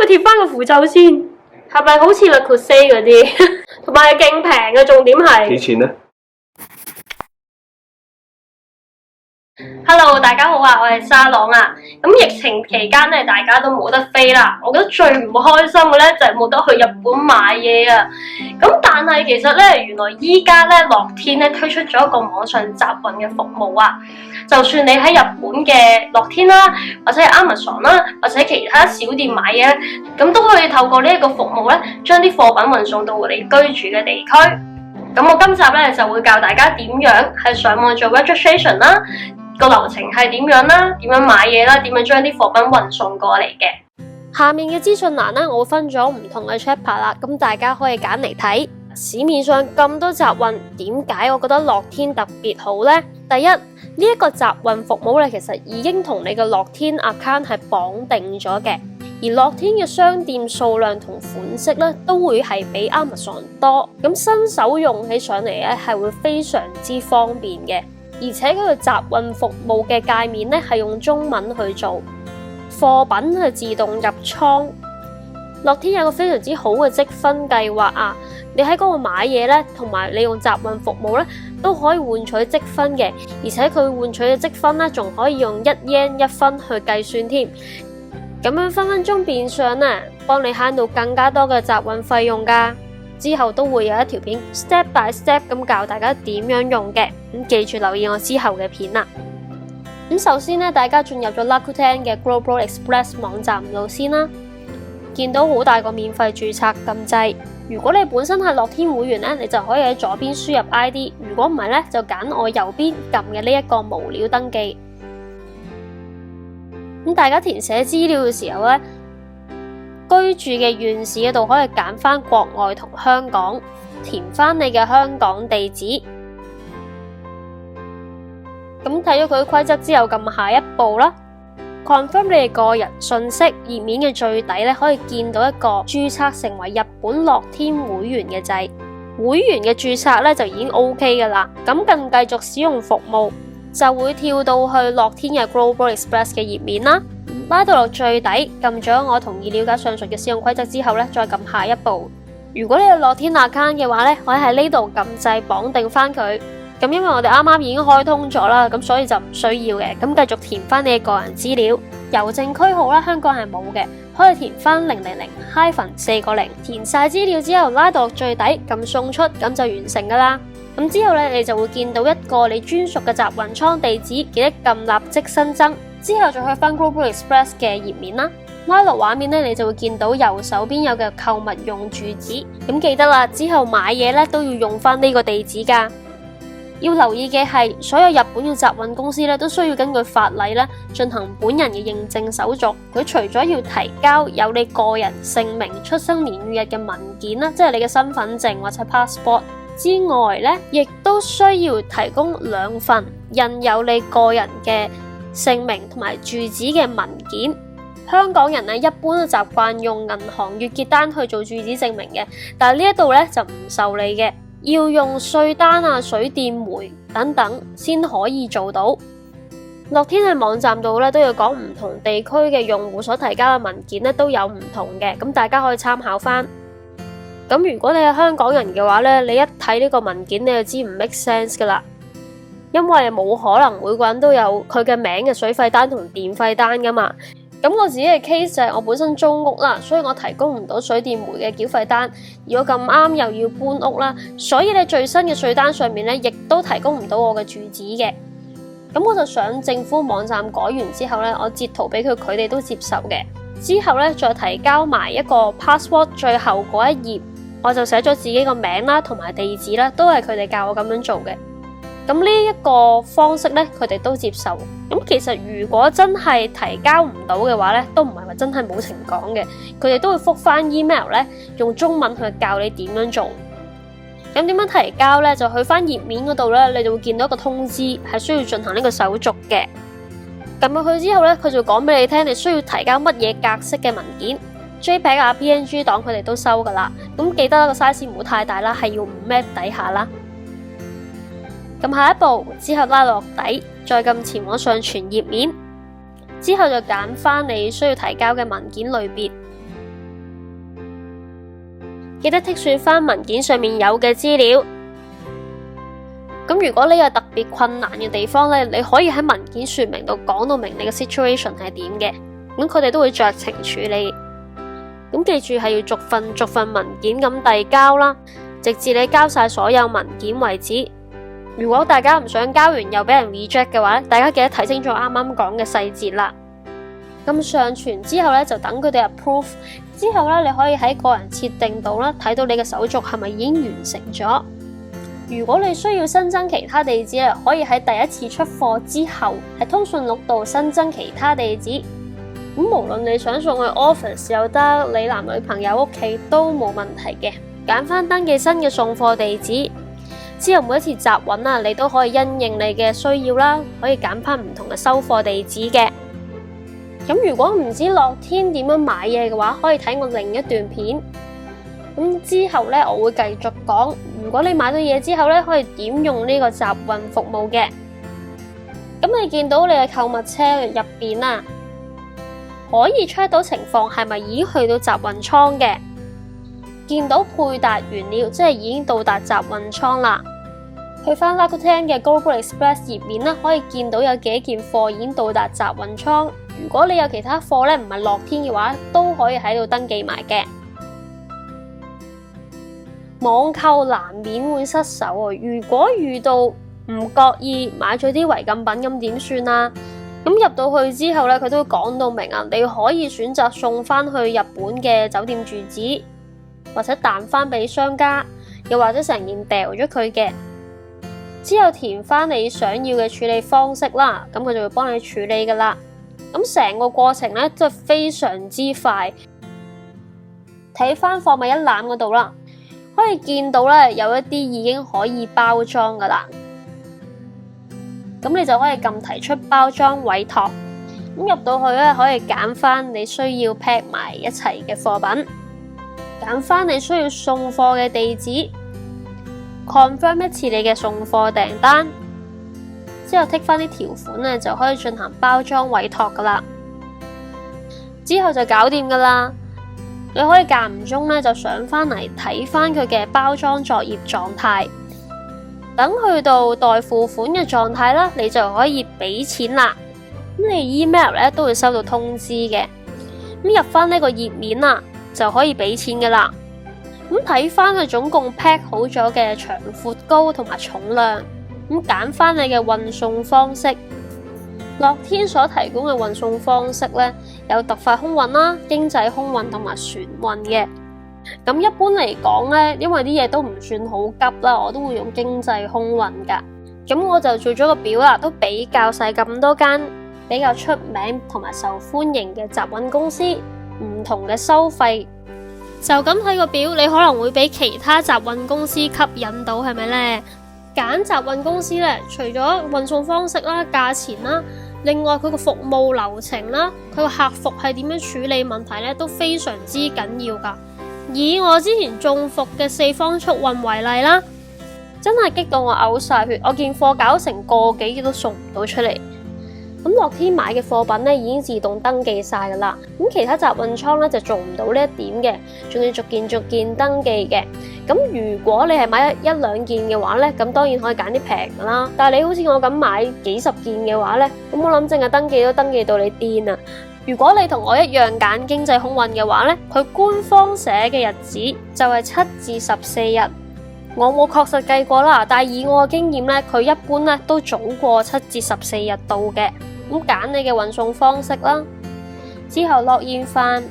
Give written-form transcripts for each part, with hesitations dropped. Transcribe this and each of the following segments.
貼翻個符咒先，係咪好似 Le Creuset 嗰啲？同埋係勁平嘅，重點係幾錢呢？ Hello， 大家好啊，我係沙朗啊。咁疫情期間咧，大家都冇得飛啦。我覺得最唔開心嘅咧就係冇得去日本買嘢啊。咁但係其實咧，原來依家咧樂天咧推出咗一個網上集運嘅服務啊。就算你喺日本嘅樂天啦，或者係 Amazon 啦，或者其他小店買嘢咧，咁都可以透過呢一個服務咧，將啲貨品運送到你居住嘅地區。咁我今集咧就會教大家點樣係上網做 registration 啦。個流程係點樣啦？點樣買嘢啦？點樣將啲貨品運送過嚟嘅？下面嘅資訊欄咧，我分咗唔同嘅 chapter 啦，咁大家可以揀嚟睇。市面上咁多集運，點解我覺得樂天特別好呢？第一，呢一個集運服務咧，其實已經同你嘅樂天 account 係綁定咗嘅，而樂天嘅商店數量同款式咧，都會係比 Amazon 多，咁新手用起上嚟咧係會非常之方便嘅。而且佢個集運服務嘅界面咧係用中文去做，貨品係自動入倉。樂天有個非常之好嘅積分計劃啊！你喺嗰度買嘢咧，同埋你用集運服務咧，都可以換取積分嘅。而且佢換取嘅積分咧，仲可以用1 yen 1分去計算添。咁樣分分鐘變相啊，幫你慳到更加多嘅集運費用㗎。之後都會有一條片 step by step 咁教大家點樣用嘅，咁記住留意我之後嘅片啦。咁首先咧，大家進入咗 Rakuten 嘅 Global Express 網站度先啦，見到好大個免費註冊撳掣。如果你本身係樂天會員咧，你就可以喺左邊輸入 ID， 如果唔係咧，就揀我右邊撳嘅呢一個無料登記。咁大家填寫資料嘅時候咧，居住嘅縣市嗰度可以揀翻國外同香港，填翻你嘅香港地址。咁睇咗佢規則之後，撳下一步啦。confirm 你嘅個人信息，頁面嘅最底咧可以見到一個註冊成為日本樂天會員嘅掣。會員嘅註冊咧就已經 OK 噶啦。咁更繼續使用服務，就會跳到去樂天嘅 Global Express 嘅頁面啦。拉到落最底，撳咗我同意了解上述嘅使用規則之後咧，再撳下一步。如果你有樂天 account 嘅話咧，可以喺呢度撳掣綁定翻佢。咁因為我哋啱啱已經開通咗啦，咁所以就唔需要嘅。咁繼續填翻你嘅個人資料，郵政區號啦，香港係冇嘅，可以填翻000-4個0。填晒資料之後，拉到落最底，撳送出，咁就完成噶啦。咁之後咧，你就會見到一個你專屬嘅集運倉地址，記得撳立即新增。之後再去翻 Global Express 嘅頁面啦，拉落畫面咧，你就會見到右手邊有嘅購物用住址。咁記得啦，之後買嘢咧都要用翻呢個地址噶。要留意嘅係，所有日本嘅集運公司咧都需要根據法例咧進行本人嘅認證手續。佢除咗要提交有你個人姓名、出生年月日嘅文件啦，即係你嘅身份證或者 passport 之外咧，亦都需要提供2份印有你個人嘅姓名同埋住址嘅文件。香港人咧一般都習慣用銀行月結單去做住址證明嘅，但係呢一度咧就唔受理嘅，要用稅單啊、水電煤等等先可以做到。樂天喺網站度咧都要講唔同地區嘅用戶所提交嘅文件咧都有唔同嘅，咁大家可以參考翻。咁如果你係香港人嘅話咧，你一睇呢個文件你就知唔 make sense 噶啦。因為冇可能每個人都有佢嘅名嘅水費單同電費單噶嘛。咁我自己嘅 case 就係我本身租屋啦，所以我提供唔到水電煤嘅繳費單。如果咁啱又要搬屋啦，所以咧最新嘅稅單上面咧亦都提供唔到我嘅住址嘅。咁我就上政府網站改完之後咧，我截圖俾佢哋都接受嘅。之後咧再提交埋一個 passport， 最後嗰一頁我就寫咗自己個名啦同埋地址啦，都係佢哋教我咁樣做嘅。咁呢一個方式咧，佢哋都接受。咁其實如果真係提交唔到嘅話咧，都唔係話真係冇情講嘅，佢哋都會覆翻 email 咧，用中文去教你點樣做。咁點樣提交咧？就去翻頁面嗰度咧，你就會見到一個通知，係需要進行呢個手續嘅。撳入去之後咧，佢就講俾你聽，你需要提交乜嘢格式嘅文件。JPEG 啊、PNG 檔佢哋都收噶啦。咁記得個 size 唔好太大啦，係要5 MB 底下啦。咁下一步之後拉落底，再撳前往上傳頁面，之後就揀翻你需要提交嘅文件類別。記得剔選返文件上面有嘅資料。咁如果你有特別困難嘅地方呢，你可以喺文件說明度講到明你嘅 situation 係點嘅，咁佢哋都會酌情處理。咁記住係要逐份文件咁遞交啦，直至你交晒所有文件為止。如果大家唔想交完又俾人 reject 嘅話，大家記得睇清楚啱啱講嘅細節啦。咁上傳之後呢，就等佢哋 approve， 之後呢，你可以喺個人設定度啦，睇到你嘅手續係咪已經完成咗。如果你需要新增其他地址，可以喺第一次出貨之後喺通訊錄度新增其他地址。咁無論你想送去 office 又得，你男女朋友屋企都冇問題嘅。揀翻登記新嘅送貨地址之後，每一次集運啊，你都可以因應你嘅需要啦，可以揀翻唔同嘅收貨地址嘅。咁如果唔知樂天點樣買嘢嘅話，可以睇我另一段片。咁之後呢，我會繼續講，如果你買到嘢之後呢，可以點用呢個集運服務嘅。咁你見到你嘅購物車入邊啊，可以 check 到情況係咪已經去到集運倉嘅，見到配達完了，即係已經到達集運倉啦。去翻 Rakuten 嘅 Global Express 頁面啦，可以見到有幾件貨已經到達集運倉。如果你有其他貨呢，唔係樂天嘅話，都可以喺度登記埋嘅。網購難免會失手啊！如果遇到唔覺意買咗啲違禁品，咁點算啊？咁入到去之後呢，佢都會講到明啊，你可以選擇送翻去日本嘅酒店住址，或者彈翻俾商家，又或者成件掉咗佢嘅。之後填翻你想要嘅處理方式啦，咁佢就會幫你處理噶啦。咁成個過程呢，真係非常之快。睇翻貨物一覽嗰度啦，可以見到咧有一啲已經可以包裝噶啦，咁你就可以撳提出包裝委託。咁入到去咧，可以揀翻你需要 pack 埋一齊嘅貨品，揀翻你需要送貨嘅地址 ，confirm 一次你嘅送貨訂單，之後剔翻啲條款咧，就可以進行包裝委託噶啦。之後就搞掂噶啦。你可以間唔中咧就上翻嚟睇翻佢嘅包裝作業狀態，等去到待付款嘅狀態啦，你就可以俾錢啦。咁你 email 咧都會收到通知嘅。咁入翻呢個頁面啦，就可以俾錢噶啦。咁睇翻佢總共 pack 好咗嘅長闊高同埋重量，咁揀翻你嘅運送方式。樂天所提供嘅運送方式咧，有特快空運啦、經濟空運同埋船運嘅。咁一般嚟講咧，因為啲嘢都唔算好急啦，我都會用經濟空運噶。咁我就做咗個表啦，都比較晒咁多間比較出名同埋受歡迎嘅集運公司唔同嘅收費。就咁睇個表，你可能會俾其他集運公司吸引到，係咪呢？揀集運公司咧，除咗運送方式啦、價錢啦，另外佢個服務流程啦，佢個客服係點樣處理問題咧，都非常之緊要噶。以我之前中伏嘅四方速運為例啦，真係激到我嘔晒血，我件貨搞成個幾都送唔到出嚟。咁樂天買嘅貨品咧已經自動登記晒噶啦，咁其他集運倉咧就做唔到呢一點嘅，仲要逐件登記嘅。咁如果你係買一兩件嘅話咧，咁當然可以揀啲平噶啦。但係你好似我咁買幾十件嘅話咧，咁我諗淨係登記都登記到你癲啊！如果你同我一樣揀經濟空運嘅話咧，佢官方寫嘅日子就係7至14日。我冇確實計過啦，但係以我嘅經驗咧，佢一般咧都早過7至14日到嘅。咁揀你嘅運送方式啦，之後落現翻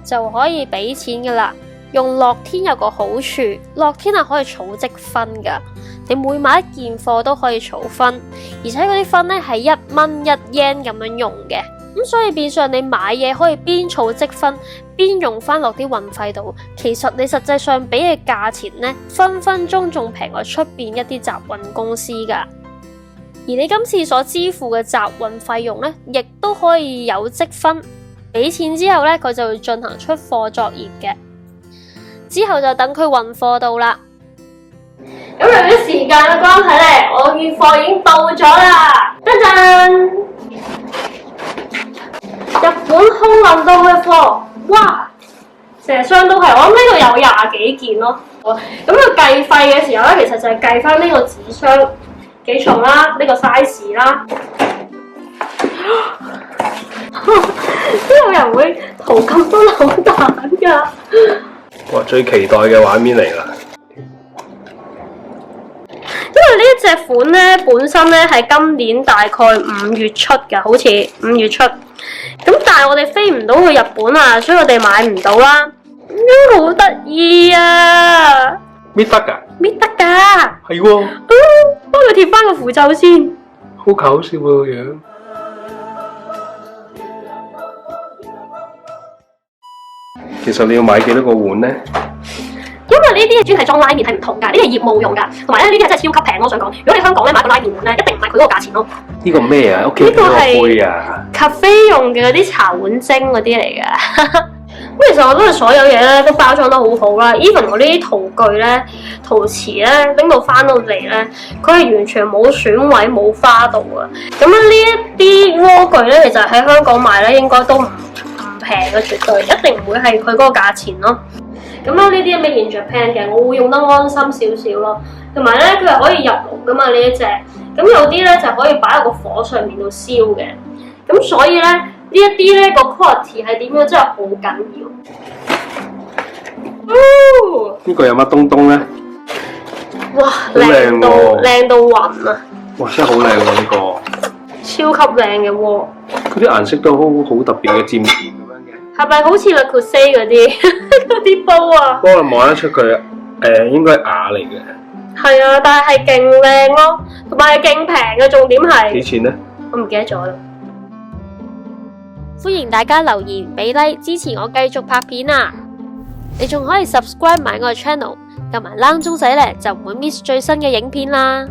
就可以俾錢噶啦。用樂天有個好處，樂天係可以儲積分噶，你每買一件貨都可以儲分，而且嗰啲分咧係1蚊1 yen 咁樣用嘅。咁所以變相你買嘢可以邊儲積分邊用翻落啲運費度，其實你實際上俾嘅價錢呢，分分鐘仲平過出邊一啲集運公司噶。而你今次所支付嘅集運費用呢，亦都可以有積分，俾錢之後呢，佢就會進行出貨作業嘅，之後就等佢運貨到啦。咁由於時間嘅關係呢，我件貨已經到咗啦，噔噔！日本空運到嘅貨，哇，成箱都係，我諗呢度有20幾件咯。咁佢計費嘅時候咧，其實就係計翻呢個紙箱幾重啦，呢個 size 啦。邊有人會塗咁多扭蛋㗎？哇！最期待嘅畫面嚟啦！因為呢一隻款咧，本身咧係今年大概5月出嘅，好似5月出。咁但係我哋飛唔到去日本啊，所以我哋買唔到啦。好得意啊！搣得㗎？搣得㗎？係喎。幫佢貼翻個符咒先。好搞笑喎個樣。其實你要買幾多個碗咧？因為呢啲專係裝拉麵係唔同㗎，呢啲係業務用㗎，同埋咧呢啲係真係超級平咯。我想講，如果你香港咧買個拉麵碗咧，一定唔係佢嗰個價錢咯。呢個咩啊？屋企個杯啊？cafe 用嘅嗰啲茶碗蒸嗰啲嚟㗎。咁其實我覺得所有嘢咧都包裝得好好啦 ，even 我呢啲陶具咧、陶瓷咧拎到翻到嚟咧，佢係完全冇損毀、冇花到啊！咁呢一啲鍋具咧，其實喺香港買咧應該都唔平嘅，絕對一定唔會係佢嗰個價錢咯。咁呢啲係 made in Japan 嘅，我會用得安心少少咯。同埋咧，佢係可以入爐噶嘛呢一隻，咁有啲咧就可以擺喺個火上面度燒嘅。咁所以咧呢一啲咧個 quality 係點樣真係好緊要。呢個有乜東東咧？哇，靚到靚到暈啊！哇，真係好靚喎呢個，超級靚嘅鍋。佢啲顏色都好特別嘅漸變咁樣嘅。係咪好似 Le Creuset 嗰啲煲啊？不過望得出佢應該係瓦嚟嘅。係啊，但係勁靚咯，同埋係勁平嘅，重點係幾錢咧？我唔記得咗啦。歡迎大家留言俾 like 支持我繼續拍片啊！你仲可以 subscribe 埋我嘅 channel， 撳埋鈴鐘仔咧就唔會 miss 最新嘅影片啦。